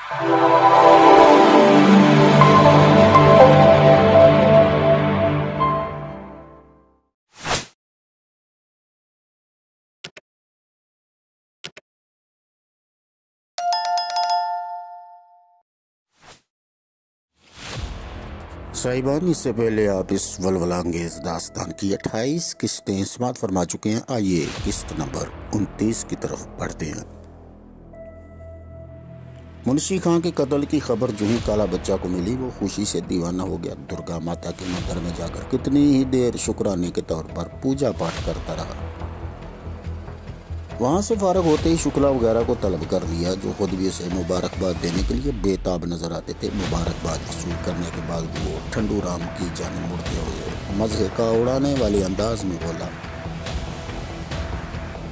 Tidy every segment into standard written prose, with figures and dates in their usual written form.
साहिबान, इससे पहले आप इस वलवलांगेज दास्तान की 28 किस्तें समाअत फरमा चुके हैं। आइए किस्त नंबर 29 की तरफ बढ़ते हैं। मुंशी खां के कत्ल की खबर जो ही काला बच्चा को मिली, वो खुशी से दीवाना हो गया। दुर्गा माता के मंदिर में जाकर कितनी ही देर शुक्राने के तौर पर पूजा पाठ करता रहा। वहाँ से फारग होते ही शुक्ला वगैरह को तलब कर लिया, जो खुद भी उसे मुबारकबाद देने के लिए बेताब नजर आते थे। मुबारकबाद वसूल करने के बाद वो ठंडू राम की जानिब मुड़ते हुए मज़े का उड़ाने वाले अंदाज में बोला,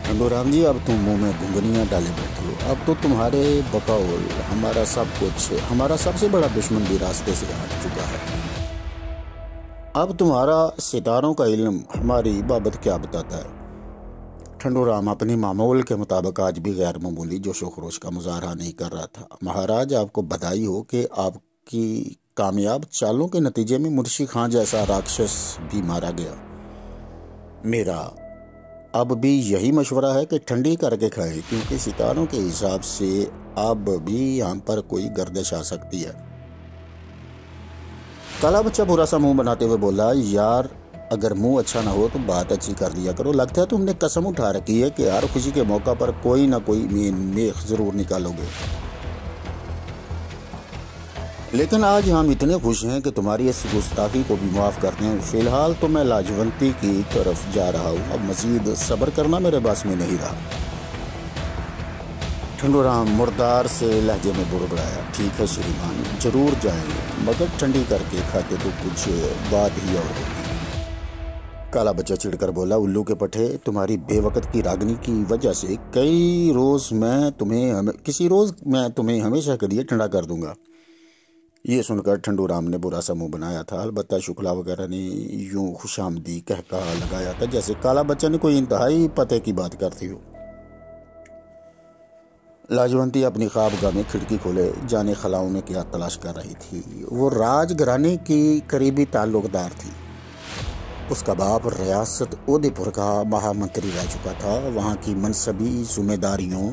ठंडू राम जी, अब तुम मुंह में घुंघनियाँ डाले बैठे हो। अब तो तुम्हारे बकौल हमारा सब कुछ, हमारा सबसे बड़ा दुश्मन भी रास्ते से हट चुका है। अब तुम्हारा सितारों का इल्म हमारी बाबत क्या बताता है? ठंडू राम अपनी मामूल के मुताबिक आज भी गैर मामूली जोशो खरोश का मुजाहरा नहीं कर रहा था। महाराज, आपको बधाई हो कि आपकी कामयाब चालों के नतीजे में मुंशी खां जैसा राक्षस भी मारा गया। मेरा अब भी यही मशवरा है कि ठंडी करके खाएं, क्योंकि सितारों के हिसाब से अब भी यहाँ पर कोई गर्दिश आ सकती है। काला बच्चा बुरा सा मुंह बनाते हुए बोला, यार अगर मुंह अच्छा ना हो तो बात अच्छी कर दिया करो। लगता है तुमने कसम उठा रखी है कि हर खुशी के मौका पर कोई ना कोई मेख जरूर निकालोगे। लेकिन आज हम इतने खुश हैं कि तुम्हारी इस गुस्ताखी को भी माफ़ करते हैं। फिलहाल तो मैं लाजवंती की तरफ जा रहा हूँ, अब मजीद सब्र करना मेरे बस में नहीं रहा। ठंडू राम मुर्दार से लहजे में बुड़बड़ाया, ठीक है श्रीमान, जरूर जाएंगे, मगर ठंडी करके खाते तो कुछ बात ही और होगी। काला बच्चा चिढ़कर बोला, उल्लू के पठे, तुम्हारी बेवकत की रागनी की वजह से किसी रोज मैं तुम्हें हमेशा के लिए ठंडा कर दूंगा। ये सुनकर ठंडू राम ने बुरा सा मुंह बनाया था। अलबत्ता शुक्ला वगैरह ने यूं खुशामदी कहकहा लगाया था जैसे काला बच्चा ने कोई इंतहाई पते की बात करती हो। लाजवंती अपनी ख्वाबगाह में खिड़की खोले जाने खलाओं में क्या तलाश कर रही थी। वो राजघराने की करीबी ताल्लुकदार थी। उसका बाप रियासत उदयपुर का महामंत्री रह चुका था। वहाँ की मनसबी जिम्मेदारियों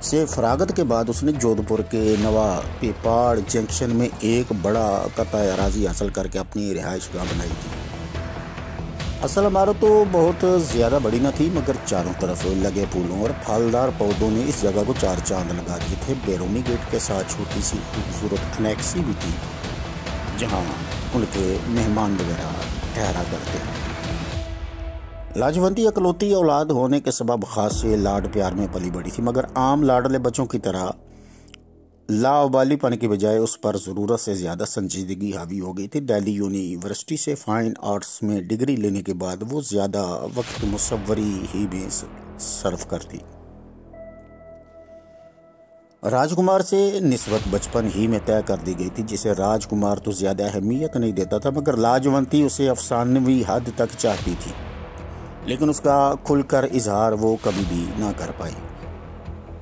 से फरागत के बाद उसने जोधपुर के नवा पेपाड़ जंक्शन में एक बड़ा कता अराजी हासिल करके अपनी रिहाइशगाह बनाई थी। असल इमारत तो बहुत ज़्यादा बड़ी न थी, मगर चारों तरफ लगे फूलों और फलदार पौधों ने इस जगह को चार चांद लगा दिए थे। बैरूनी गेट के साथ छोटी सी खूबसूरत एनेक्सी भी थी, जहाँ उनके मेहमान वगैरह ठहरा करते हैं। लाजवंती अकलौती औलाद होने के सबब खास से लाड प्यार में पली बड़ी थी, मगर आम लाडले बच्चों की तरह लावालीपन की बजाय उस पर ज़रूरत से ज़्यादा संजीदगी हावी हो गई थी। दिल्ली यूनिवर्सिटी से फाइन आर्ट्स में डिग्री लेने के बाद वो ज़्यादा वक्त मुसव्वरी ही में सर्फ करती। राजकुमार से निस्बत बचपन ही में तय कर दी गई थी, जिसे राजकुमार तो ज़्यादा अहमियत नहीं देता था, मगर लाजवंती उसे अफसानवी हद तक चाहती थी। लेकिन उसका खुलकर इजहार वो कभी भी ना कर पाई।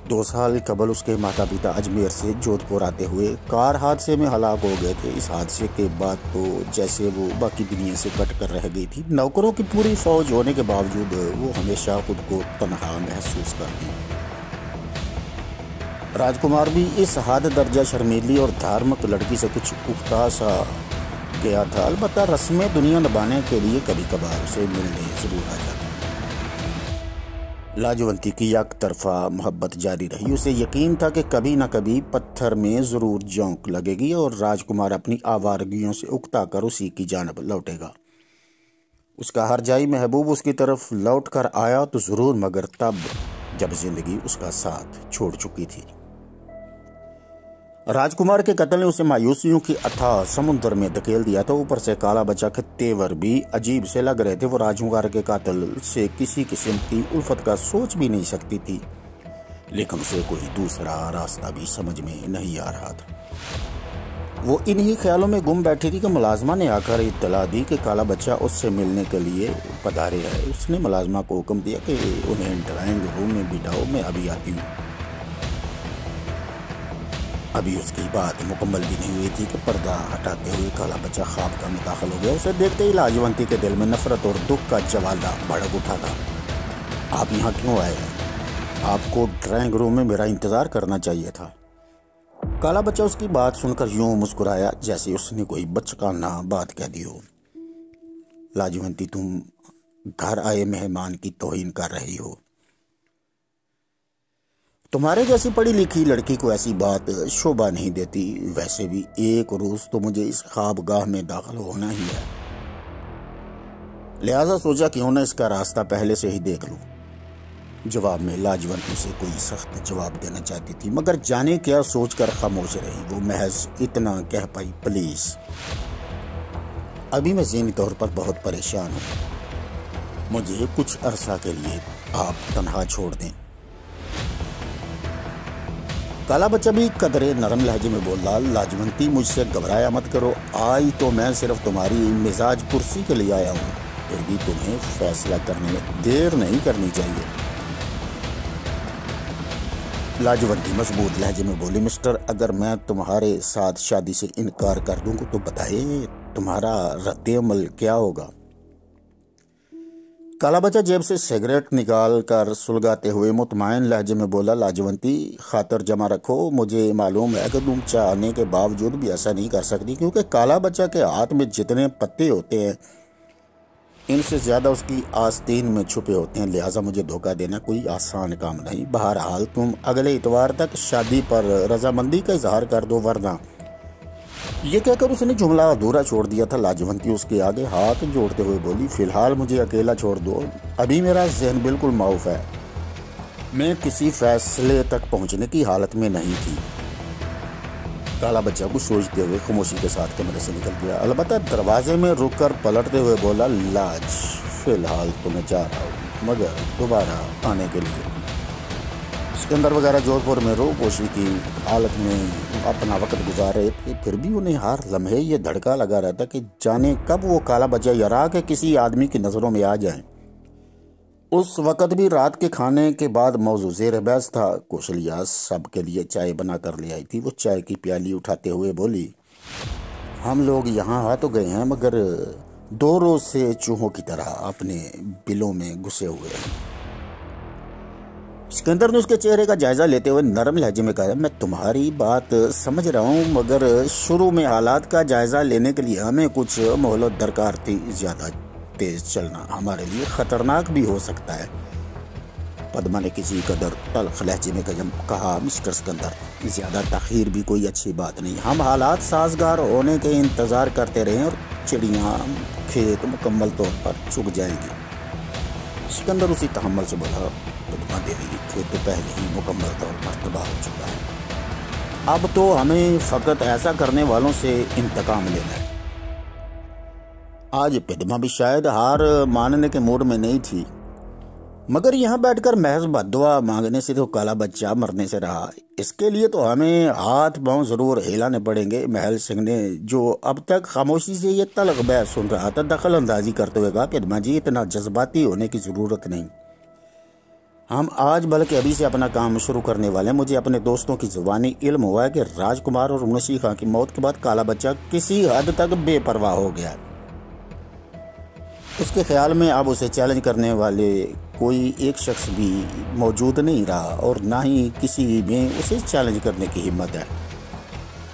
2 साल कबल उसके माता पिता अजमेर से जोधपुर आते हुए कार हादसे में हलाक हो गए थे। इस हादसे के बाद तो जैसे वो बाकी दुनिया से कट कर रह गई थी। नौकरों की पूरी फौज होने के बावजूद वो हमेशा खुद को तन्हा महसूस करती। राजकुमार भी इस हद दर्जा शर्मीली और धार्मिक लड़की से कुछ उकता सा गया था। अलबत्ता रस्में दुनिया निभाने के लिए कभी कभार उसे मिलने जरूर आ जाती। लाजवंती की एक तरफा मोहब्बत जारी रही। उसे यकीन था कि कभी न कभी पत्थर में जरूर जोंक लगेगी और राजकुमार अपनी आवारगियों से उकता कर उसी की जानब लौटेगा। उसका हरजाई महबूब उसकी तरफ लौट कर आया तो जरूर, मगर तब जब जिंदगी उसका साथ छोड़ चुकी थी। राजकुमार के कत्ल ने उसे मायूसियों की अथाह समुद्र में धकेल दिया था। ऊपर से काला बच्चा के तेवर भी अजीब से लग रहे थे। वो राजकुमार के कातिल से किसी किस्म की उल्फत का सोच भी नहीं सकती थी, लेकिन उसे कोई दूसरा रास्ता भी समझ में नहीं आ रहा था। वो इन्हीं ख्यालों में गुम बैठी थी कि मुलाजमा ने आकर इत्तला दी कि काला बच्चा उससे मिलने के लिए पधारे है। उसने मुलाजमा को हुक्म दिया कि उन्हें ड्राइंग रूम में बिठाओ, मैं अभी आती हूँ। अभी उसकी बात मुकम्मल भी नहीं हुई थी कि पर्दा हटाते हुए काला बच्चा ख्वाबगाह में दाखिल हो गया। उसे देखते ही लाजवंती के दिल में नफरत और दुख का ज्वाला भड़क उठा था। आप यहाँ क्यों आए हैं? आपको ड्राइंग रूम में मेरा इंतज़ार करना चाहिए था। काला बच्चा उसकी बात सुनकर यूं मुस्कुराया जैसे उसने कोई बचकाना बात कह दी हो। लाजवंती, तुम घर आए मेहमान की तौहीन कर रही हो। तुम्हारे जैसी पढ़ी लिखी लड़की को ऐसी बात शोभा नहीं देती। वैसे भी एक रोज तो मुझे इस ख्वाबगाह में दाखिल होना ही है, लिहाजा सोचा क्यों न इसका रास्ता पहले से ही देख लूं। जवाब में लाजवंती से कोई सख्त जवाब देना चाहती थी, मगर जाने क्या सोचकर खामोश रही। वो महज इतना कह पाई, प्लीज अभी मैं ज़हनी तौर पर बहुत परेशान हूँ, मुझे कुछ अरसा के लिए आप तन्हा छोड़ दें। काला बच्चा भी कदरे नरम लहजे में बोला, लाजवंती मुझसे घबराया मत करो, आई तो मैं सिर्फ तुम्हारी मिजाज कुर्सी के लिए आया हूँ, फिर भी तुम्हें फैसला करने में देर नहीं करनी चाहिए। लाजवंती मजबूत लहजे में बोली, मिस्टर, अगर मैं तुम्हारे साथ शादी से इनकार कर दूं तो बताइए तुम्हारा रद्द-ए-अमल क्या होगा। काला बच्चा जेब से सिगरेट निकाल कर सुलगाते हुए मुतमईन लहजे में बोला, लाजवंती खातर जमा रखो, मुझे मालूम है कि तुम चाहने के बावजूद भी ऐसा नहीं कर सकती, क्योंकि काला बच्चा के हाथ में जितने पत्ते होते हैं इनसे ज़्यादा उसकी आस्तीन में छुपे होते हैं, लिहाजा मुझे धोखा देना कोई आसान काम नहीं। बहरहाल तुम अगले इतवार तक शादी पर रजामंदी का इजहार कर दो, वरना। ये कहकर उसने जुमला अधूरा छोड़ दिया था। लाजवंती उसके आगे हाथ जोड़ते हुए बोली, फिलहाल मुझे अकेला छोड़ दो, अभी मेरा जहन बिल्कुल माऊफ है, मैं किसी फैसले तक पहुंचने की हालत में नहीं थी। काला बच्चा को सोचते हुए खामोशी के साथ कमरे से निकल गया। अलबत्ता दरवाजे में रुककर पलटते हुए बोला, लाज, फिलहाल तो मैं जा रहा हूँ, मगर दोबारा आने के लिए। सिकंदर वगैरह जोधपुर में रोपोशी की हालत में अपना वक्त गुजार रहे थे, फिर भी उन्हें हर लम्हे ये धड़का लगा रहता कि जाने कब वो काला बच्चा यरा के किसी आदमी की नज़रों में आ जाए। उस वक़्त भी रात के खाने के बाद मौजू ज़ेर बहस था। कौशलिया सब के लिए चाय बना कर ले आई थी। वो चाय की प्याली उठाते हुए बोली, हम लोग यहाँ आ तो गए हैं, मगर 2 रोज से चूहों की तरह अपने बिलों में घुसे हुए हैं। सिकंदर ने उसके चेहरे का जायजा लेते हुए नरम लहजे में कहा, मैं तुम्हारी बात समझ रहा हूँ, मगर शुरू में हालात का जायजा लेने के लिए हमें कुछ मोहलत दरकार थी। ज़्यादा तेज चलना हमारे लिए खतरनाक भी हो सकता है। पद्मा ने किसी कदर तल्ख लहजे में कहा, मिस्टर सिकंदर, ज़्यादा तखीर भी कोई अच्छी बात नहीं। हम हालात साजगार होने के इंतज़ार करते रहें और चिड़ियाँ खेत मुकम्मल तौर पर चुग जाएंगी। सिकंदर उसी तहम्मुल से बोला, पद्मा देवी, खेत तो पहले ही मुकम्मल तौर पर तबाह हो चुका है, अब तो हमें फ़कत ऐसा करने वालों से इंतकाम लेना है। आज पद्मा भी शायद हार मानने के मूड में नहीं थी, मगर यहाँ बैठकर महज बद्दुआ मांगने से तो काला बच्चा मरने से रहा। इसके लिए तो हमें हाथ पांव जरूर हिलाने पड़ेंगे। महल सिंह ने, जो अब तक खामोशी से ये तल्ख बहस सुन रहा था, दखल अंदाजी करते हुए कहा, पद्मा जी, इतना जज्बाती होने की ज़रूरत नहीं, हम आज बल्कि अभी से अपना काम शुरू करने वाले हैं। मुझे अपने दोस्तों की ज़ुबानी इल्म हुआ है कि राजकुमार और मुंशी खां की मौत के बाद काला बच्चा किसी हद तक बेपरवाह हो गया। उसके ख्याल में अब उसे चैलेंज करने वाले कोई एक शख्स भी मौजूद नहीं रहा, और ना ही किसी में उसे चैलेंज करने की हिम्मत है।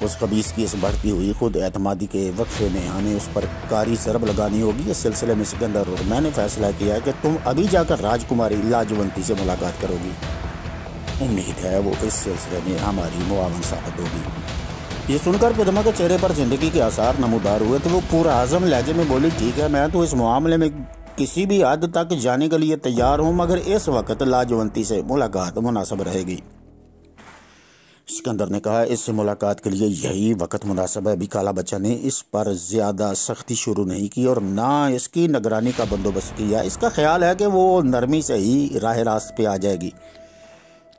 उस खबीस की इस बढ़ती हुई खुद एतमादी के वक्फे में हमें उस पर कारी ज़रब लगानी होगी। इस सिलसिले में सिकंदर और मैंने फैसला किया है कि तुम अभी जाकर राजकुमारी लाजवंती से मुलाकात करोगी। उम्मीद है वो इस सिलसिले में हमारी मुआवन साबित होगी। ये सुनकर पद्मा के चेहरे पर जिंदगी के आसार नमूदार हुए तो वो पूरा आज़म लहजे में बोली, ठीक है, मैं तो इस मामले में किसी भी हद तक जाने के लिए तैयार हूँ, मगर इस वक्त लाजवंती से मुलाकात मुनासिब रहेगी। सिकंदर ने कहा, इससे मुलाकात के लिए यही वक्त मुनासिब है। अभी काला बच्चा ने इस पर ज़्यादा सख्ती शुरू नहीं की और ना इसकी निगरानी का बंदोबस्त किया। इसका ख्याल है कि वो नरमी से ही राह रास्त पे आ जाएगी।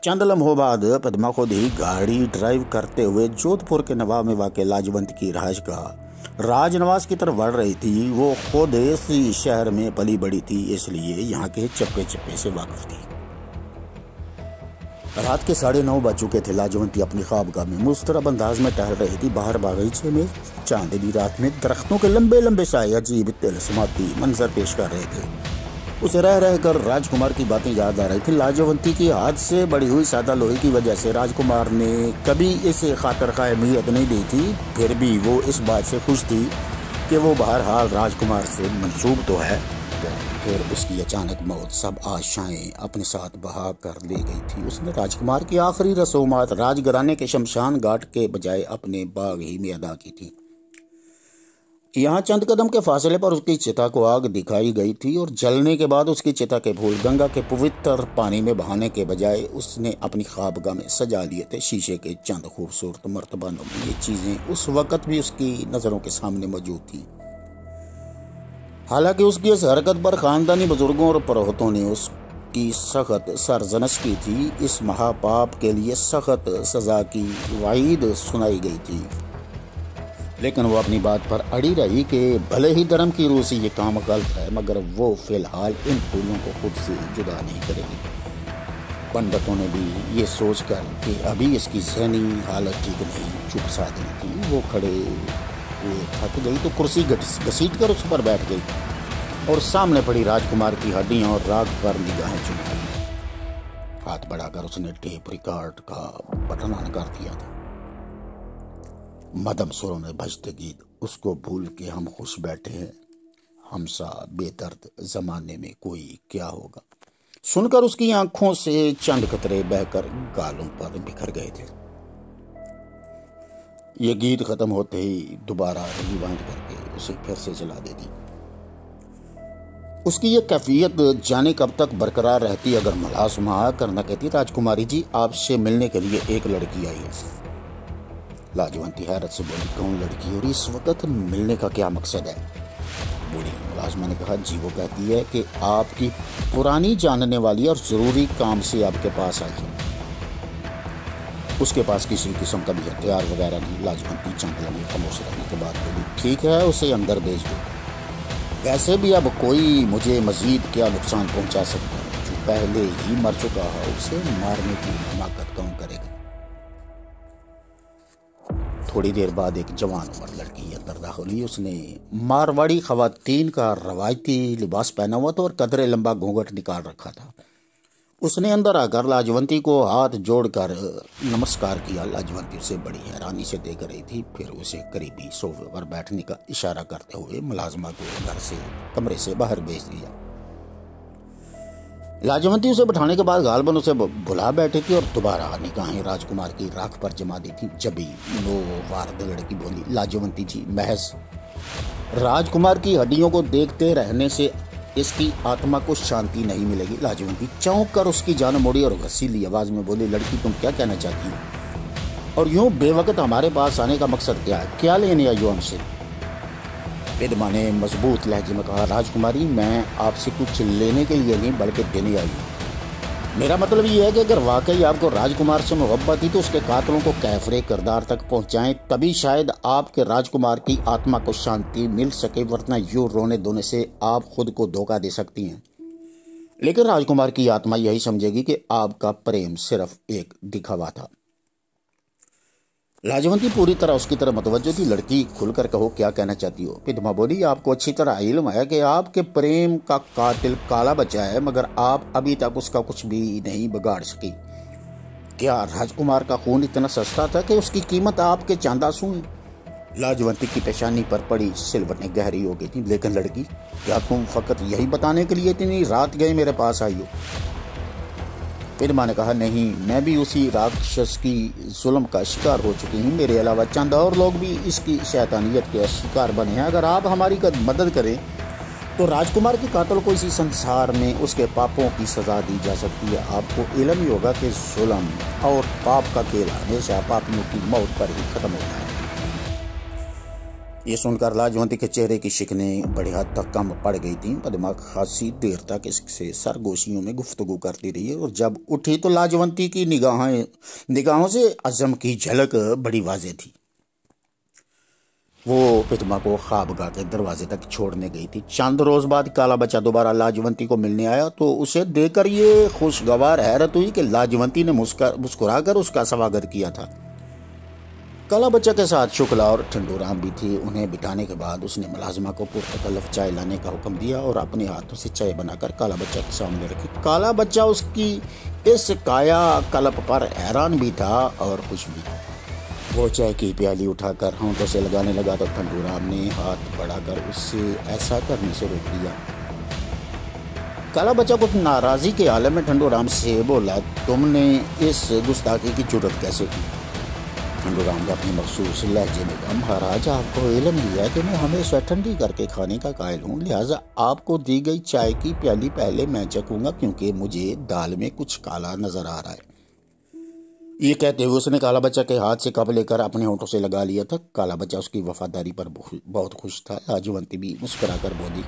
चंद लम्हों बाद पद्मा खुद ही गाड़ी ड्राइव करते हुए जोधपुर के नवाब में वाक़ लाजवंत की रहायश का राजनवास की तरफ बढ़ रही थी। वो खुद इसी शहर में पली बड़ी थी, इसलिए यहाँ के चप्पे चप्पे से वाकिफ थी। रात के 9:30 बज चुके थे। लाजवंती अपनी ख्वाबगाह में मुस्तरब अंदाज में टहल रही थी। बाहर बागीचे में चांदनी रात में दरख्तों के लंबे लंबे साए अजीब तिलस्माती मंजर पेश कर रहे थे। उसे रह रह कर राजकुमार की बातें याद आ रही थी। लाजवंती की हाथ से बड़ी हुई सादा लोहे की वजह से राजकुमार ने कभी इसे खातर खा अहमियत नहीं दी थी। फिर भी वो इस बात से खुश थी कि वो बहरहाल राजकुमार से मंसूब तो है। फिर उसकी अचानक मौत सब आशाएं अपने साथ बहा कर ले गई थी। उसने राजकुमार की आखिरी रसूमात राजघराने के शमशान घाट के बजाय अपने बाग ही में अदा की थी। यहाँ चंद कदम के फासले पर उसकी चिता को आग दिखाई गई थी और जलने के बाद उसकी चिता के फूल गंगा के पवित्र पानी में बहाने के बजाय उसने अपनी ख्वाबगाह में सजा लिए थे। शीशे के चंद खूबसूरत मर्तबानों में ये चीजें उस वक़्त भी उसकी नज़रों के सामने मौजूद थी। हालांकि उसकी इस हरकत पर खानदानी बुजुर्गों और परोहतों ने उसकी सख्त सरजनश की थी। इस महापाप के लिए सख्त सजा की वाइद सुनाई गई थी, लेकिन वो अपनी बात पर अड़ी रही कि भले ही धर्म की रूह से ये काम गलत है, मगर वो फिलहाल इन फूलों को खुद से जुदा नहीं करेगी। पंडितों ने भी ये सोचकर कि अभी इसकी ज़हनी हालत ठीक नहीं, चुप साधनी थी। वो खड़े हुए थक गई तो कुर्सी घसीट कर उस पर बैठ गई और सामने पड़ी राजकुमार की हड्डियां और राग पर निगाहें चुका ली। हाथ बढ़ाकर उसने टेप रिकॉर्ड का बटन ऑन कर दिया था। मदम सुरों में बजते गीत, उसको भूल के हम खुश बैठे हैं, हमसा बेदर्द जमाने में कोई क्या होगा, सुनकर उसकी आंखों से चंद कतरे बहकर गालों पर बिखर गए थे। ये गीत खत्म होते ही दोबारा रिवाइंड करके उसे फिर से चला देती। उसकी ये कैफियत जाने कब तक बरकरार रहती अगर मलासुमा करना कहती, राजकुमारी जी आपसे मिलने के लिए एक लड़की आई है। लाजवंती हैरत से बोली, कौन लड़की और इस वक्त मिलने का क्या मकसद है? बूढ़ी मुलाजमा ने कहा, जी वो कहती है कि आपकी पुरानी जानने वाली और जरूरी काम से आपके पास आई है। उसके पास किसी किस्म का भी हथियार वगैरह नहीं। लाजवंती चंद लम्हे खामोश रहने के बाद बोली, ठीक है उसे अंदर भेज दो। वैसे भी अब कोई मुझे मजीद क्या नुकसान पहुंचा सकता है, जो पहले ही मर चुका है उसे मारने की हिमाकत कौन करेगा। थोड़ी देर बाद एक जवान उम्र लड़की अंदर दाखिल हुई। उसने मारवाड़ी खवातीन का रवायती लिबास पहना हुआ था और कदरे लंबा घूंघट निकाल रखा था। उसने अंदर आकर लाजवंती को हाथ जोड़कर नमस्कार किया। लाजवंती उसे बड़ी हैरानी से देख रही थी। फिर उसे करीबी सोफे पर बैठने का इशारा करते हुए मुलाजमा को घर से कमरे से बाहर भेज दिया। लाजवंती उसे बैठाने के बाद गालबन उसे बुला बैठी थी और दोबारा निगाहें राजकुमार की राख पर जमा दी थी। जबी नो वारद लड़की बोली, लाजवंती जी महज राजकुमार की हड्डियों को देखते रहने से इसकी आत्मा को शांति नहीं मिलेगी। लाजवंती चौंक कर उसकी जान मोड़ी और घसीली आवाज में बोली, लड़की तुम क्या कहना चाहती हो और यूं बेवकत हमारे पास आने का मकसद क्या है? क्या लेने आई हो हमसे? विधवा ने मजबूत लहजे में कहा, राजकुमारी मैं आपसे कुछ लेने के लिए नहीं बल्कि देने आई हूँ। मेरा मतलब ये है कि अगर वाकई आपको राजकुमार से मोहब्बत थी तो उसके कातलों को कैफरे किरदार तक पहुंचाएं, तभी शायद आपके राजकुमार की आत्मा को शांति मिल सके, वरना यूं रोने धोने से आप खुद को धोखा दे सकती हैं। लेकिन राजकुमार की आत्मा यही समझेगी कि आपका प्रेम सिर्फ एक दिखावा था। लाजवंती पूरी तरह उसकी तरफ मतवज्जो थी। लड़की खुलकर कहो क्या कहना चाहती हो? विधवा बोली, आपको अच्छी तरह इल्म है कि आपके प्रेम का कातिल काला बचा है, मगर आप अभी तक उसका कुछ भी नहीं बिगाड़ सकी। क्या राजकुमार का खून इतना सस्ता था कि उसकी कीमत आपके चांद आंसू है? लाजवंती की पेशानी पर पड़ी सिलवटें गहरी हो गई थी। लेकिन लड़की, क्या तुम फकत यही बताने के लिए इतनी रात गए मेरे पास आई हो? विधवा ने कहा, नहीं, मैं भी उसी राक्षस की जुल्म का शिकार हो चुकी हूँ। मेरे अलावा चंद और लोग भी इसकी शैतानियत के शिकार बने हैं। अगर आप हमारी मदद करें तो राजकुमार के कातल को इसी संसार में उसके पापों की सजा दी जा सकती है। आपको इल्म ही होगा कि जुल्म और पाप का खेल हमेशा पापियों की मौत पर ही खत्म होता है। ये सुनकर लाजवंती के चेहरे की शिकनें बड़ी हद तक कम पड़ गई थीं। पद्मा खासी देर तक इससे सरगोशियों में गुफ्तगू करती रही और जब उठी तो लाजवंती की निगाहों से अज़म की झलक बड़ी वाज़ेह थी। वो पितमा को ख्वाबगाह के दरवाजे तक छोड़ने गई थी। चंद रोज बाद काला बच्चा दोबारा लाजवंती को मिलने आया तो उसे देखकर ये खुशगवार हैरत हुई कि लाजवंती ने मुस्कुराकर उसका स्वागत किया था। काला बच्चा के साथ शुक्ला और ठंडूराम भी थी। उन्हें बिठाने के बाद उसने मुलाजिमा को पुरतकल्लफ चाय लाने का हुक्म दिया और अपने हाथों से चाय बनाकर काला बच्चा के सामने रखी। काला बच्चा उसकी इस काया कल्प पर हैरान भी था और खुश भी। वो चाय की प्याली उठाकर होंठों से लगाने लगा तो ठंडूराम ने हाथ बढ़ाकर उससे ऐसा करने से रोक दिया। काला बच्चा कुछ नाराज़ी के आलम में ठंडूराम से बोला, तुमने इस गुस्ताखी की जुर्रत कैसे की? ठंडूराम ने अपने मखसूस लहजे में कहा, महाराज आपको इल्म नहीं है कि मैं हमेशा ठंडी करके खाने का कायल हूँ, लिहाजा आपको दी गई चाय की प्याली पहले मैं चखूंगा क्योंकि मुझे दाल में कुछ काला नजर आ रहा है। ये कहते हुए उसने काला बच्चा के हाथ से कप लेकर अपने होंठों से लगा लिया था। काला बच्चा उसकी वफादारी पर बहुत खुश था। लाजवंती भी मुस्कुराकर बोली,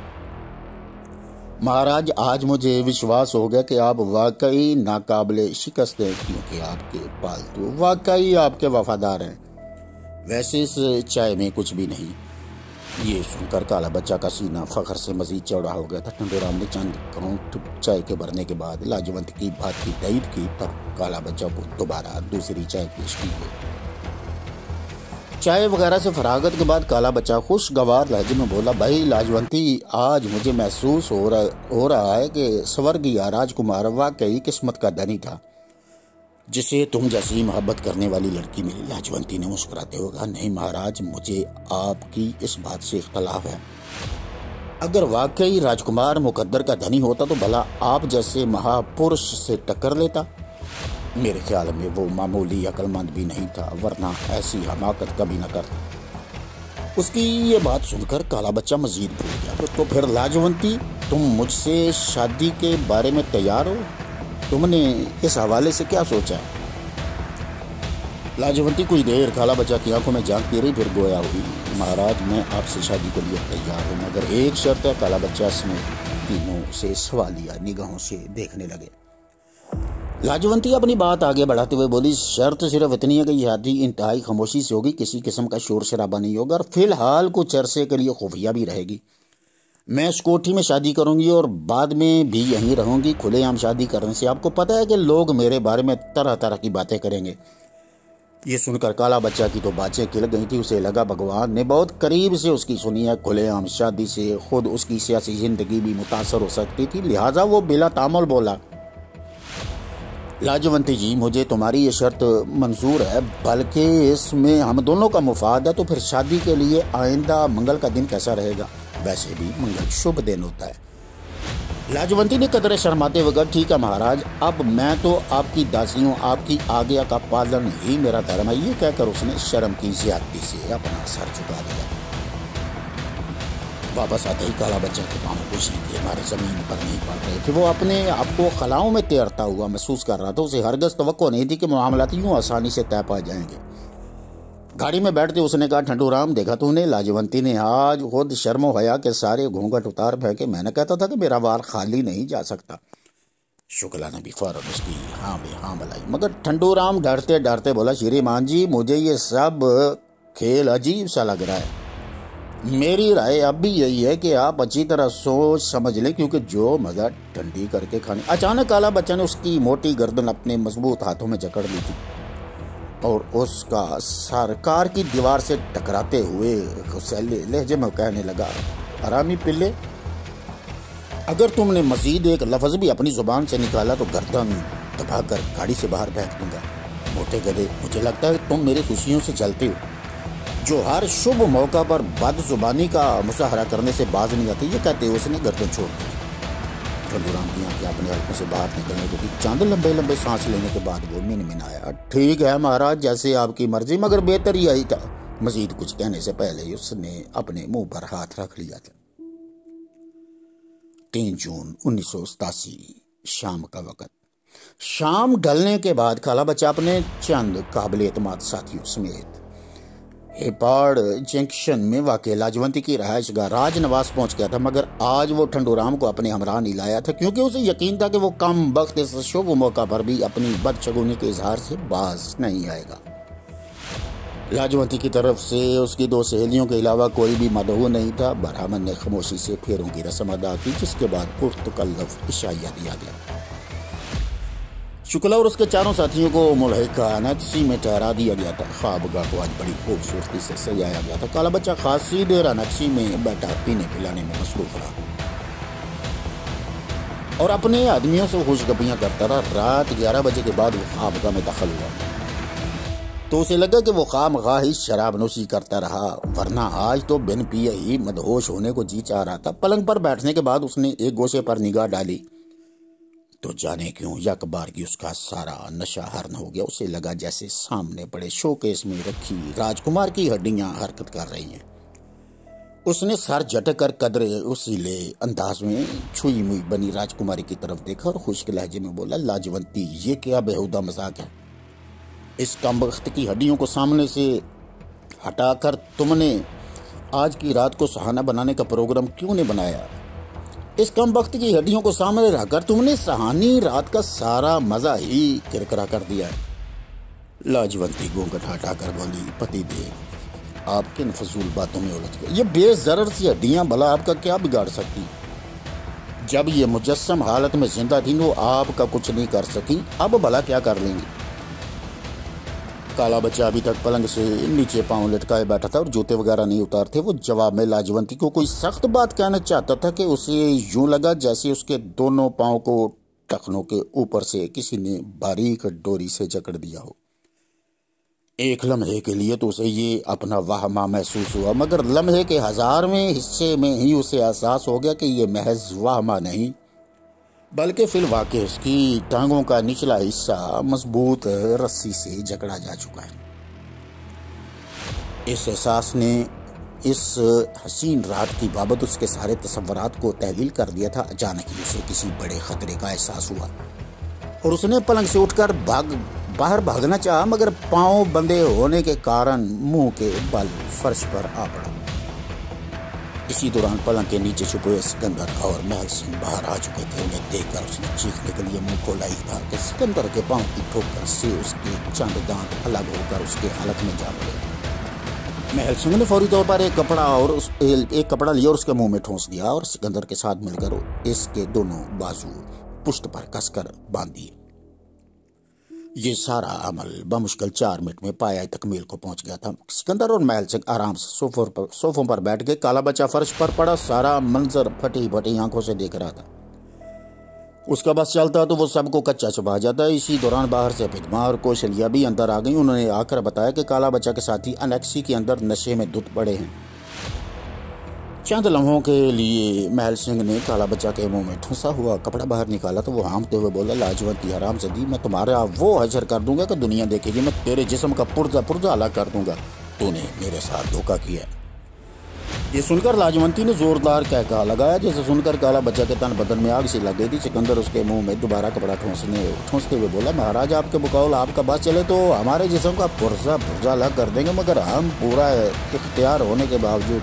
महाराज आज मुझे विश्वास हो गया कि आप वाकई नाकाबिले शिकस्त हैं क्योंकि आपके पालतू वाकई आपके वफादार हैं। वैसे इस चाय में कुछ भी नहीं। ये सुनकर काला बच्चा का सीना फख्र से मजीद चौड़ा हो गया था। ठंडूराम ने चंद घूंट चाय के भरने के बाद लाजवंती की बात की तायीद की। तब काला बच्चा को दोबारा दूसरी चाय पेश की गई। चाय वगैरह से फरागत के बाद काला बच्चा खुशगवार लहजे में बोला, भाई लाजवंती, आज मुझे महसूस हो रहा है कि स्वर्गीय राजकुमार वाकई किस्मत का धनी था जिसे तुम जैसी मोहब्बत करने वाली लड़की मिली। लाजवंती ने मुस्कुराते हुए कहा, नहीं महाराज, मुझे आपकी इस बात से इख्तलाफ है। अगर वाकई राजकुमार मुकद्दर का धनी होता तो भला आप जैसे महापुरुष से टक्कर लेता। मेरे ख्याल में वो मामूली अक्लमंद भी नहीं था, वरना ऐसी हमाकत कभी न करता। उसकी ये बात सुनकर काला बच्चा मजीद भूल गया। तो फिर लाजवंती, तुम मुझसे शादी के बारे में तैयार हो? तुमने इस हवाले से क्या सोचा? लाजवंती कुछ देर काला बच्चा की आंखों में झांकती रही, फिर गोया हुई, महाराज मैं आपसे शादी के लिए तैयार हूँ, मगर एक शर्त है। काला बच्चा इसमें तीनों से सवालिया निगाहों से देखने लगे। लाजवंती अपनी बात आगे बढ़ाते हुए बोली, शर्त सिर्फ इतनी है कि यह शादी इंतहाई खामोशी से होगी, किसी किस्म का शोर शराबा नहीं होगा और फिलहाल कुछ अरसे के लिए खुफिया भी रहेगी। मैं इस कोठी में शादी करूंगी और बाद में भी यहीं रहूंगी। खुलेआम शादी करने से आपको पता है कि लोग मेरे बारे में तरह तरह की बातें करेंगे। ये सुनकर काला बच्चा की तो बातें खिल गई थी। उसे लगा भगवान ने बहुत करीब से उसकी सुनी है। खुलेआम शादी से खुद उसकी सियासी जिंदगी भी मुतासर हो सकती थी, लिहाजा वो बिला तामुल बोला, लाजवंती जी, मुझे तुम्हारी ये शर्त मंजूर है, बल्कि इसमें हम दोनों का मुफाद है। तो फिर शादी के लिए आइंदा मंगल का दिन कैसा रहेगा? वैसे भी मंगल शुभ दिन होता है। लाजवंती ने कदरे शर्माते हुए कहा, ठीक है महाराज, अब मैं तो आपकी दासी हूँ, आपकी आज्ञा का पालन ही मेरा धर्म है। ये कहकर उसने शर्म की ज्यादती से अपना सर झुका दिया। वापस आते ही काला बच्चा के पाँव खुशी थे, हमारे जमीन पर नहीं पड़ रहे थे। वो अपने आप को खलाओं में तैरता हुआ महसूस कर रहा था। उसे हरगज तवक्को नहीं थी कि मामलात यूं आसानी से तय पा जाएंगे। गाड़ी में बैठते उसने कहा, ठंडूराम, देखा तूने? लाजवंती ने आज खुद शर्म हया के सारे घूंघट उतार फेंके। मैंने कहता था कि मेरा वार खाली नहीं जा सकता। शुक्ला ने भी फौरन उसकी हाँ में हाँ मिलाई, मगर ठंडूराम डरते डरते बोला, श्रीमान जी, मुझे ये सब खेल अजीब सा लग रहा है। मेरी राय अब भी यही है कि आप अच्छी तरह सोच समझ लें, क्योंकि जो मजा ठंडी करके खाने। अचानक काला बच्चा ने उसकी मोटी गर्दन अपने मजबूत हाथों में जकड़ ली थी और उसका सर कार की दीवार से टकराते हुए गुस्सैले लहजे में कहने लगा, हरामी पिल्ले, अगर तुमने मजीद एक लफ्ज भी अपनी जुबान से निकाला तो गर्दन दबाकर गाड़ी से बाहर फेंक दूंगा। मोटे गधे, मुझे लगता है तुम मेरी खुशियों से चलते हो, जो हर शुभ मौका पर बदजुबानी का मुजाहरा करने से बाज नहीं आती। ये कहते हुए उसने गर्दन छोड़ दी। ठंडूराम की आंखें अपने हल्कों से बाहर निकलने लगी। चंद लंबे लंबे सांस लेने के बाद वो मिनमिनाया, ठीक है महाराज, जैसे आपकी मर्जी, मगर बेहतर ही आई था। मजीद कुछ कहने से पहले ही उसने अपने मुंह पर हाथ रख लिया था। 3 जून 1987 शाम का वक्त। शाम ढलने के बाद काला बच्चा अपने चंद काबिल एतमाद साथियों समेत हेपाड़ जंक्शन में वाक़ लाजवंती की रहायशगाह राजनवास पहुंच गया था, मगर आज वो ठंडूराम को अपने हमरा नहीं लाया था, क्योंकि उसे यकीन था कि वो कम वक्त इस शुभ मौका पर भी अपनी बदशगुनी के इजहार से बाज नहीं आएगा। लाजवंती की तरफ से उसकी दो सहेलियों के अलावा कोई भी मदहू नहीं था। बरहमन ने खामोशी से फेरों की रस्म अदा की, जिसके बाद पुरतकल्लफ इशाया दिया गया। शुक्ला और उसके चारों साथियों को मुल्हिका अनक्सी में ठहरा दिया गया था। ख्वाबगाह को आज बड़ी खूबसूरती से सजाया गया था। काला बच्चा खासी देर अनक्सी में बैठा पीने पिलाने में मसरूफ रहा और अपने आदमियों से खुशगपियां करता रहा। रात 11 बजे के बाद वो ख्वाबगाह में दखल हुआ तो उसे लगा कि वो खामगाह ही शराब नोशी करता रहा, वरना आज तो बिन पिए ही मदहोश होने को जी चाह रहा था। पलंग पर बैठने के बाद उसने एक गोशे पर निगाह डाली तो जाने क्यों यक बार की उसका सारा नशा हरण हो गया। उसे लगा जैसे सामने पड़े शोकेस में रखी राजकुमार की हड्डियां हरकत कर रही हैं। उसने सर झटक कर कदरे उसीले अंदाज में छुई मुई बनी राजकुमारी की तरफ देखा और खुश्क लहजे में बोला, लाजवंती, ये क्या बेहुदा मजाक है? इस कमबख्त की हड्डियों को सामने से हटाकर तुमने आज की रात को सुहाना बनाने का प्रोग्राम क्यों नहीं बनाया? इस कमबख्त की हड्डियों को सामने रखकर तुमने सुहानी रात का सारा मजा ही किरकिरा कर दिया है। लाजवंती घूंघट हटाकर बोली, पति देव, आप किन फजूल बातों में उलझ गए? ये बेजरर सी हड्डियां भला आपका क्या बिगाड़ सकती? जब ये मुजस्सम हालत में जिंदा थी वो आपका कुछ नहीं कर सकी, अब भला क्या कर लेंगी? काला बच्चा अभी तक पलंग से नीचे पांव लटकाए बैठा था और जूते वगैरह नहीं उतारते। वो जवाब में लाजवंती को कोई सख्त बात कहना चाहता था कि उसे यूं लगा जैसे उसके दोनों पांव को टखनों के ऊपर से किसी ने बारीक डोरी से जकड़ दिया हो। एक लम्हे के लिए तो उसे ये अपना वाहमा महसूस हुआ, मगर लम्हे के 1000वें हिस्से में ही उसे एहसास हो गया कि ये महज वाहमा नहीं बल्कि फिलवाके उसकी टांगों का निचला हिस्सा मजबूत रस्सी से जकड़ा जा चुका है। इस एहसास ने इस हसीन रात की बाबत उसके सारे तसव्वुरात को तहलील कर दिया था। अचानक ही उसे किसी बड़े खतरे का एहसास हुआ और उसने पलंग से उठकर बाहर भागना चाहा, मगर पांव बंधे होने के कारण मुंह के बल फर्श पर आ पड़ा। इसी दौरान पलंग के नीचे छुपे हुए सिकंदर और महल सिंह बाहर आ चुके थे। उन्हें देखकर उसने चीखने के लिए मुंह खोला ही था कि सिकंदर के पांव की ठोकर से उसके चंद दांत अलग होकर उसके हलक में जा पड़े। महल सिंह ने फौरी तौर पर एक कपड़ा लिया और उसके मुंह में ठोंस दिया और सिकंदर के साथ मिलकर इसके दोनों बाजू पुश्त पर कसकर बांध दिए। ये सारा अमल बमुश्किल 4 मिनट में पाया तकमील को पहुंच गया था। सिकंदर और महल सिंह आराम से सोफों पर बैठ गए। काला बच्चा फर्श पर पड़ा सारा मंजर फटी फटी आंखों से देख रहा था। उसका बस चलता तो वो सबको कच्चा चबा जाता। इसी दौरान बाहर से फिदमा और कौशल्या भी अंदर आ गई। उन्होंने आकर बताया कि काला बच्चा के साथी अनेक्सी के अंदर नशे में धुत पड़े हैं। चंद लम्हों के लिए महल सिंह ने काला बच्चा के मुंह में ठूंसा हुआ कपड़ा बाहर निकाला तो वो हांफते हुए बोला, लाजवंती हराम ज़दी, मैं तुम्हारा वो हशर कर दूंगा कि दुनिया देखेगी। मैं तेरे जिस्म का पुर्जा पुर्जा अलग कर दूंगा। तूने मेरे साथ धोखा किया। ये सुनकर लाजवंती ने जोरदार कहका लगाया, जिसे सुनकर काला बच्चा के तन बदन में आग सी लग गई थी। सिकंदर उसके मुंह में दोबारा कपड़ा ठूंसते हुए बोला, महाराज, आपके मुकाबले आपका बस चले तो हमारे जिस्म का पुर्जा पुर्जा अलग कर देंगे, मगर हम पूरा इख्तियार होने के बावजूद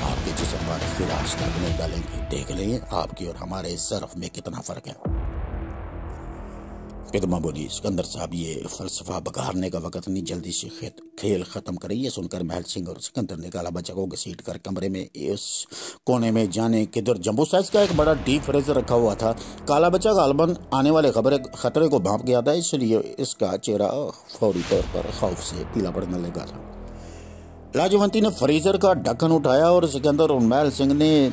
आपके जिस्म पर फिराश तक नहीं डालेंगे। देख लेंगे आपकी और हमारे ज़र्फ में कितना फर्क है। फिदमा बोली, सिकंदर साहब, ये फलसफा बघारने का वक्त नहीं, जल्दी से खेल खत्म करें। ये सुनकर महल सिंह और सिकंदर ने काला बच्चा को घसीट कर कमरे में इस कोने में जाने किधर जंबो साइज का एक बड़ा डीप फ्रीजर रखा हुआ था। काला बच्चा गालबन आने वाले खतरे को भांप गया था, इसलिए इसका चेहरा फौरी तौर पर खौफ से पीला पड़ने लगा था। लाजवंती ने फ्रीजर का ढक्कन उठाया और सिकंदर और महल सिंह ने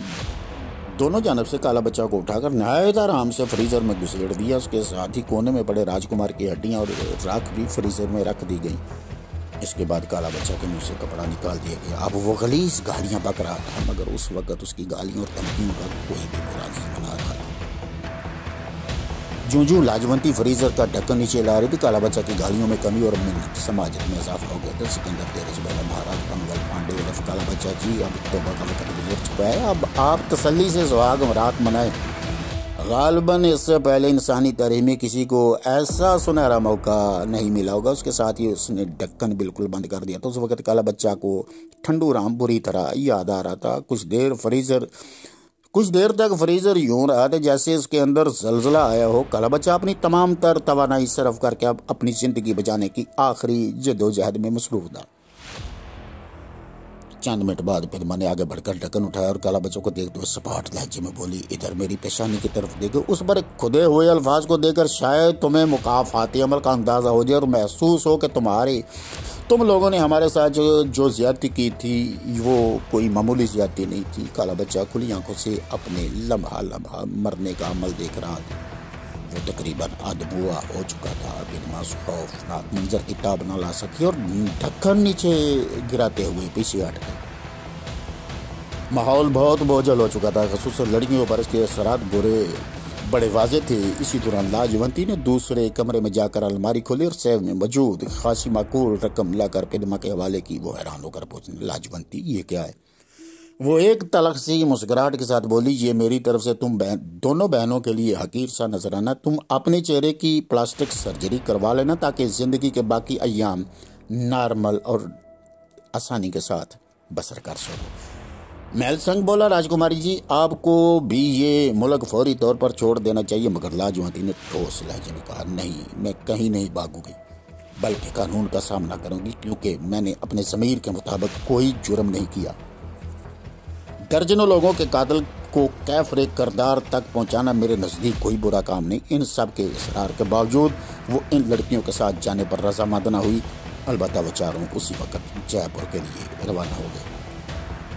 दोनों जानब से काला बच्चा को उठाकर नहायत आराम से फ्रीजर में घुसेड़ दिया। उसके साथ ही कोने में पड़े राजकुमार की हड्डियां और राख भी फ्रीजर में रख दी गई। इसके बाद काला बच्चा के मुंह से कपड़ा निकाल दिया गया। अब वो गलीज़ गालियां बक रहा था, मगर उस वक्त उसकी गालियों और धमकियों का कोई भी बुरा नहीं मना रहा था। जूं लाजवंती फ्रीजर का ढक्कन नीचे ला रही थी, काला बच्चा की गालियों में कमी और मिन्नत समाजत में इजाफा हो गया था। सिकंदर तेरे से बोला, महाराज पंगल पांडे उर्फ काला बच्चा जी, अब तौबा का वक्त गुजर चुका है, अब आप तसल्ली से सुहाग रात मनाएं। गालबन इससे पहले इंसानी तारीख में किसी को ऐसा सुनहरा मौका नहीं मिला होगा। उसके साथ ही उसने ढक्कन बिल्कुल बंद कर दिया था। उस वक्त काला बच्चा को ठंडू राम बुरी तरह याद आ रहा था। कुछ देर तक फ्रीजर यूं रहा था जैसे इसके अंदर जलजला आया हो। काला बच्चा अपनी तमाम तर तवानाई सर्फ करके अब अपनी जिंदगी बचाने की आखिरी जद्दोजहद में मसरूफ था। चंद मिनट बाद पिदमा ने आगे बढ़कर ढक्कन उठाया और काला बच्चों को देखते हुए सपाट लहजे में बोली, इधर मेरी पेशानी की तरफ देखो। उस पर खुदे हुए अल्फाज को देकर शायद तुम्हें मुकाफाती अमल का अंदाजा हो जाए और महसूस हो कि तुम लोगों ने हमारे साथ जो ज्यादती की थी वो कोई मामूली ज्यादती नहीं थी। काला बच्चा खुली आंखों से अपने लम्हा लम्हा मरने का अमल देख रहा था। वो तकरीबन आधमुआ हो चुका था। बिनमा खौफनाक मंजर की ताब न ला सकी और ढक्कन नीचे गिराते हुए पीछे हट गई। माहौल बहुत बोझल हो चुका था, ख़ुसूसन लड़कियों पर इसके असरात बड़े वाजे थे। इसी दौरान लाजवंती ने दूसरे कमरे में जाकर अलमारी खोली और सेव में मौजूद खासी माकूल रकम लाकर पिदमा के हवाले की। वो हैरान होकर पूछने, लाजवंती ये क्या है? वो एक तलख सी मुस्कुराहट के साथ बोली, ये मेरी तरफ से तुम दोनों बहनों के लिए हकीर सा नजराना। तुम अपने चेहरे की प्लास्टिक सर्जरी करवा लेना ताकि जिंदगी के बाकी अय्याम नॉर्मल और आसानी के साथ बसर कर सको। महल संग बोला, राजकुमारी जी आपको भी ये मुल्क फौरी तौर पर छोड़ देना चाहिए। मगर लाजवंती ने ठोस लहजे में कहा, नहीं, मैं कहीं नहीं भागूंगी, बल्कि कानून का सामना करूंगी, क्योंकि मैंने अपने ज़मीर के मुताबिक कोई जुर्म नहीं किया। दर्जनों लोगों के कातिल को कैफरे करदार तक पहुंचाना मेरे नज़दीक कोई बुरा काम नहीं। इन सब के इसरार के बावजूद वो इन लड़कियों के साथ जाने पर रजामंद न हुई। अलबत्ता वो चारों उसी वक्त जयपुर के लिए रवाना हो गए।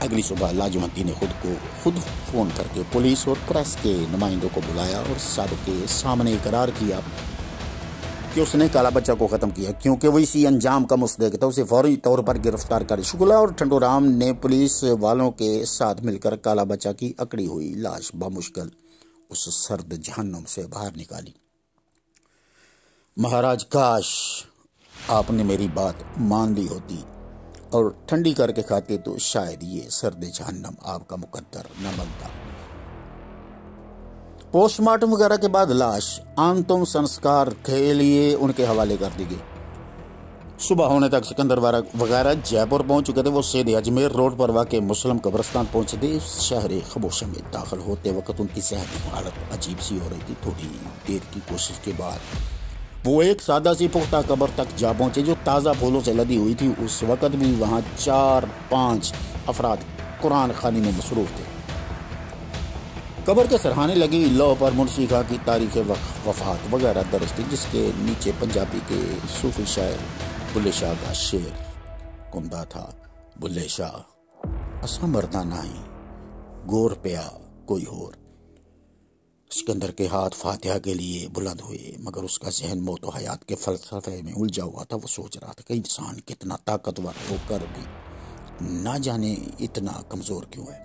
अगली सुबह लाजवंती ने खुद फ़ोन करके पुलिस और प्रेस के नुमाइंदों को बुलाया और सबके सामने इकरार किया कि उसने काला बच्चा को ख़त्म किया, क्योंकि वो इसी अंजाम का मुस्तहिक था। उसे फौरी तौर पर गिरफ्तार कर शुक्ला और ठंडूराम ने पुलिस वालों के साथ मिलकर काला बच्चा की अकड़ी हुई लाश बामुश्किल उस सर्द जहन्नुम से बाहर निकाली। महाराज, काश आपने मेरी बात मान ली होती और ठंडी करके खाते तो शायद ये सर्द जहन्नम आपका मुकद्दर न बनता। पोस्टमार्टम वगैरह के बाद लाश अंतिम संस्कार के लिए उनके हवाले कर दी गई। सुबह होने तक सिकंदर वगैरह जयपुर पहुंच चुके थे। वो सीधे अजमेर रोड पर वाक़ मुस्लिम कब्रिस्तान पहुंचे थे। शहर खमोश में दाखिल होते वक्त उनकी ज़हनी हालत अजीब सी हो रही थी। थोड़ी देर की कोशिश के बाद वो एक सादा सी पुख्ता कब्र तक जा पहुंचे जो ताज़ा फूलों से लदी हुई थी। उस वक़्त भी वहाँ 4-5 अफराद कुरान खानी में मसरूफ़ थे। कब्र के सरहाने लगी लौह पर मुंशी खां की तारीख़ वफ़ात वगैरह दर्ज थी, जिसके नीचे पंजाबी के सूफी शायर बुल्ले शाह का शेर कुमदा था। बुल्ले शाह असा मरदा नाही, गोर पिया कोई होर। सिकंदर के हाथ फातिहा के लिए बुलंद हुए, मगर उसका जहन मौत व हयात के फलसफे में उलझा हुआ था। वो सोच रहा था कि इंसान कितना ताकतवर होकर भी ना जाने इतना कमज़ोर क्यों है।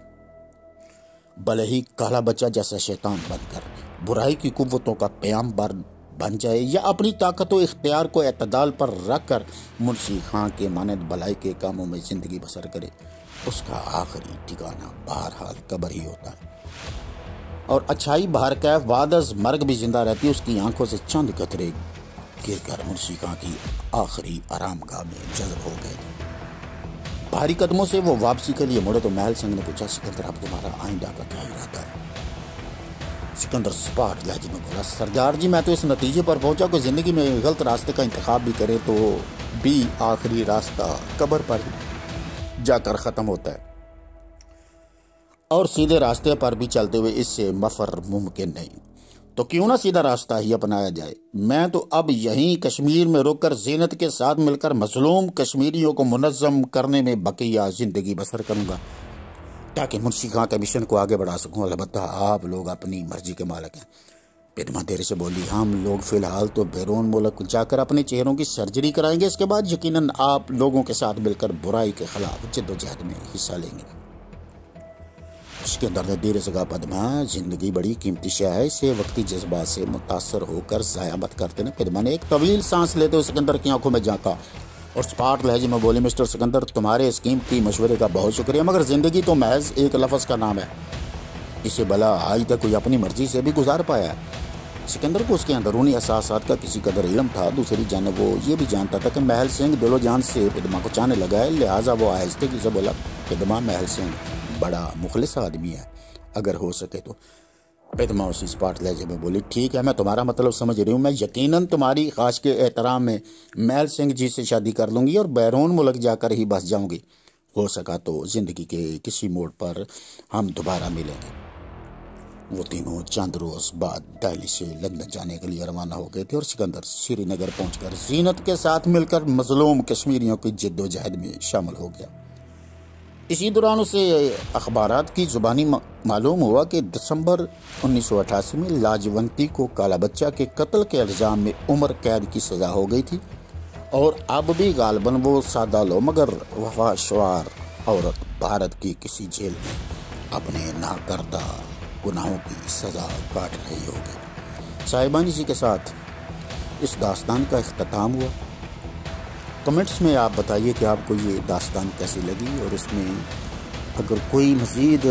भले ही काला बच्चा जैसा शैतान बनकर बुराई की कुव्वतों का पैगंबर बन जाए या अपनी ताकत व इख्तियार को एतदाल पर रख कर मुंशी खां के मानद भलाई के कामों में ज़िंदगी बसर करे, उसका आखिरी ठिकाना बहरहाल कब्र ही होता है। और अच्छाई बाहर कैफ वादस मर्ग भी जिंदा रहती है। उसकी आंखों से चंद कतरे गिर कर मुंशी खां की आखिरी आरामगाह में जज्ब हो गए थे। भारी कदमों से वो वापसी के लिए मुड़े तो महल सिंह ने पूछा, सिकंदर अब तुम्हारा आइंदा का क्या इरादा है? सिकंदर सपाट लहजे में बोला, सरदार जी मैं तो इस नतीजे पर पहुंचा कि जिंदगी में गलत रास्ते का इंतखाब भी करे तो भी आखिरी रास्ता कब्र पर ही जाकर ख़त्म होता है और सीधे रास्ते पर भी चलते हुए इससे मफर मुमकिन नहीं। तो क्यों ना सीधा रास्ता ही अपनाया जाए। मैं तो अब यहीं कश्मीर में रुककर ज़ीनत के साथ मिलकर मजलूम कश्मीरियों को मुनज़्ज़म करने में बकिया ज़िंदगी बसर करूँगा ताकि मुंशी खां के मिशन को आगे बढ़ा सकूँ। अलबत्ता आप लोग अपनी मर्जी के मालिक हैं। पिदमा देर से बोली, हम लोग फ़िलहाल तो बैरून मुल्क जाकर अपने चेहरों की सर्जरी कराएंगे। इसके बाद यकीनन आप लोगों के साथ मिलकर बुराई के खिलाफ जद्दोजहद में हिस्सा लेंगे। उसके अंदर ने देर से कहा, पद्मा जिंदगी बड़ी कीमती शय है, इसे वक्ती जज्बात से मुतासर होकर ज़ाया मत करते ना। पद्मा ने एक तवील सांस लेते हुए सिकंदर की आंखों में झांका और स्पाट लहजे में बोली, मिस्टर सिकंदर तुम्हारे इस कीमती मशवरे का बहुत शुक्रिया, मगर ज़िंदगी तो महज एक लफ्ज़ का नाम है, इसे भला आज तक कोई अपनी मर्जी से भी गुजार पाया है। सिकंदर को उसके अंदरूनी एहसासात का किसी कदर इल्म था। दूसरी जानब वो ये भी जानता था कि महल सिंह दिलो जान से पिदमा को चाहने लगा है, लिहाजा वो आहिस्ते से बोला, पिदमा महल सिंह बड़ा मुखलिस आदमी है, अगर हो सके तो। पिदमा उसी स्पाट लहजे में बोली, ठीक है मैं तुम्हारा मतलब समझ रही हूँ, मैं यकीनन तुम्हारी ख्वाहिश के एहतराम में महल सिंह जी से शादी कर लूँगी और बैरून मुल्क जाकर ही बस जाऊँगी। हो सका तो ज़िंदगी के किसी मोड़ पर हम दोबारा मिलेंगे। वो तीनों चंद रोज बाद दिल्ली से लंदन जाने के लिए रवाना हो गए थे और सिकंदर श्रीनगर पहुंचकर जीनत के साथ मिलकर मजलूम कश्मीरियों की जद्दोजहद में शामिल हो गया। इसी दौरान उसे अखबारात की जुबानी मालूम हुआ कि दिसंबर 1988 में लाजवंती को काला बच्चा के कत्ल के इल्ज़ाम में उम्र कैद की सज़ा हो गई थी और अब भी गालबन वो सादा लो मगर वफाशवार औरत भारत की किसी जेल में अपने नाकर्दा गुनाहों की सज़ा काट रही होगी। साहिबान, इसी के साथ इस दास्तान का इख्तिताम हुआ। कमेंट्स में आप बताइए कि आपको ये दास्तान कैसी लगी और इसमें अगर कोई मज़ीद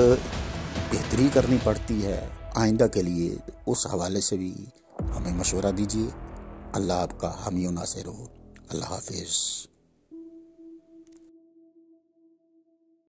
बेहतरी करनी पड़ती है आइंदा के लिए, उस हवाले से भी हमें मशवरा दीजिए। अल्लाह आपका हामी नासिर हो। अल्लाह हाफिज़।